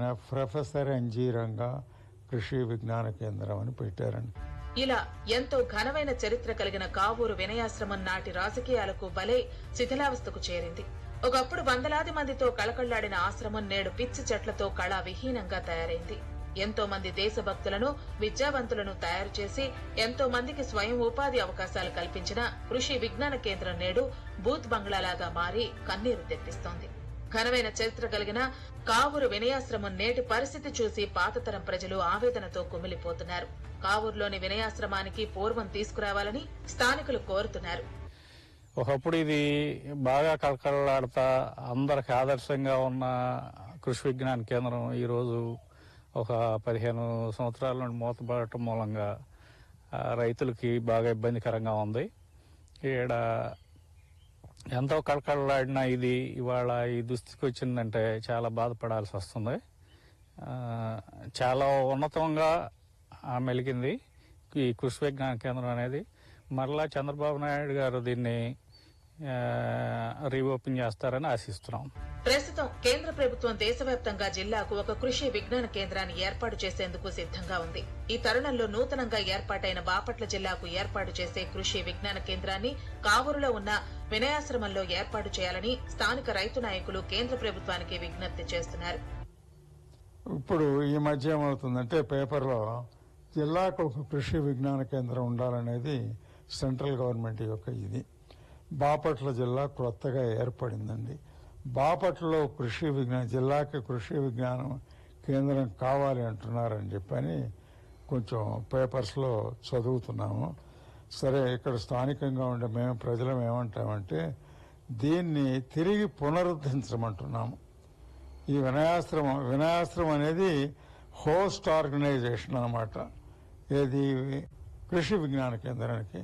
ఆయన professor NG Ranga కృషి విజ్ఞాన కేంద్రం అని పెట్టారండి. ఇలా ఎంతో ఘనమైన చరిత్ర కలిగిన కావూరు వినయాశ్రమం నాటి రాజకీయాలకు బలై శిథిలావస్థకు చేరింది. ఒకప్పుడు వందలాది మందితో కళకళ్లాడిన ఆశ్రమం నేడు పిచ్చి చెట్లతో కళా విహీనంగా తయారైంది. ఎంతో మంది దేశభక్తులను, విద్యావంతులను తయారు చేసి ఎంతో మందికి స్వయం ఉపాధి అవకాశాలు కల్పించిన కృషి విజ్ఞాన కేంద్రం నేడు బూత్ బంగ్లాలాగా మారి కన్నీరు తెప్పిస్తోంది. ఘనమైన చరిత్ర కలిగిన కావూరు వినయాశ్రమం నేటి పరిస్థితి చూసి పాతతరం ప్రజలు ఆవేదనతో కుమిలిపోతున్నారు. కావూరులోని వినయాశ్రమానికి పూర్వం తీసుకురావాలని స్థానికులు కోరుతున్నారు. ఒకప్పుడు ఇది బాగా కళకళలాడుతా అందరికి ఆదర్శంగా ఉన్న కృషి విజ్ఞాన కేంద్రం ఈరోజు ఒక 15 సంవత్సరాల నుండి మూతపడటం మూలంగా రైతులకి బాగా ఇబ్బందికరంగా ఉంది. ఈడ ఎంతో కళకళలాడిన ఇది ఇవాళ ఈ దుస్థితికి వచ్చిందంటే చాలా బాధపడాల్సి వస్తుంది. చాలా ఉన్నతంగా మెలిగింది ఈ కృషి విజ్ఞాన కేంద్రం అనేది. మరలా చంద్రబాబు నాయుడు గారు దీన్ని రీఓపెన్ చేస్తారని ఆశిస్తున్నాం. ప్రస్తుతం కేంద్ర ప్రభుత్వం దేశవ్యాప్తంగా జిల్లాకు ఒక కృషి విజ్ఞాన కేంద్రాన్ని ఏర్పాటు చేసేందుకు సిద్ధంగా ఉంది. ఈ తరుణంలో నూతనంగా ఏర్పాటైన బాపట్ల జిల్లాకు ఏర్పాటు చేసే కృషి విజ్ఞాన కేంద్రాన్ని కావూరులో ఉన్న వినయాశ్రమంలో ఏర్పాటు చేయాలని స్థానిక రైతు నాయకులు కేంద్ర ప్రభుత్వానికి విజ్ఞప్తి చేస్తున్నారు. ఇప్పుడు ఈ మధ్య ఏమవుతుందంటే పేపర్లో జిల్లాకు ఒక కృషి విజ్ఞాన కేంద్రం ఉండాలనేది సెంట్రల్ గవర్నమెంట్ యొక్క ఇది. బాపట్ల జిల్లా కొత్తగా ఏర్పడిందండి. బాపట్లలో జిల్లాకి కృషి విజ్ఞానం కేంద్రం కావాలి అంటున్నారని చెప్పని కొంచెం పేపర్స్లో చదువుతున్నాము. సరే, ఇక్కడ స్థానికంగా ఉండే మేము ప్రజలం ఏమంటామంటే దీన్ని తిరిగి పునరుద్ధరించమంటున్నాము. ఈ వినయాశ్రమం అనేది హోస్ట్ ఆర్గనైజేషన్ అన్నమాట. ఏది కృషి విజ్ఞాన కేంద్రానికి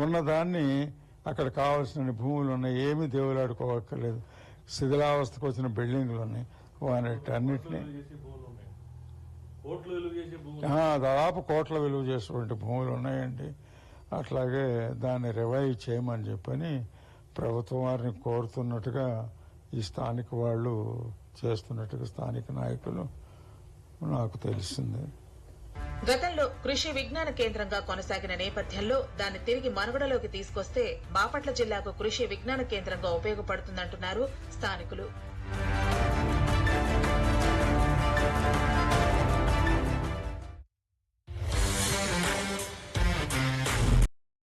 ఉన్నదాన్ని అక్కడ కావాల్సిన భూములు ఉన్నాయి, ఏమీ దేవులాడుకోవక్కర్లేదు. శిథిలావస్థకు వచ్చిన బిల్డింగ్లు ఉన్నాయి, వాటన్నిటినీ దాదాపు కోట్ల విలువ చేసేటువంటి భూములు ఉన్నాయండి. అట్లాగే దాన్ని రివైవ్ చేయమని చెప్పని ప్రభుత్వం వారిని కోరుతున్నట్టుగా ఈ స్థానిక వాళ్ళు చేస్తున్నట్టుగా స్థానిక నాయకులు నాకు తెలిసింది. గతంలో కృషి విజ్ఞాన కేంద్రంగా కొనసాగిన నేపథ్యంలో దాన్ని తిరిగి మనుగడలోకి తీసుకొస్తే బాపట్ల జిల్లాకు కృషి విజ్ఞాన కేంద్రంగా ఉపయోగపడుతుందంటున్నారు స్థానికులు.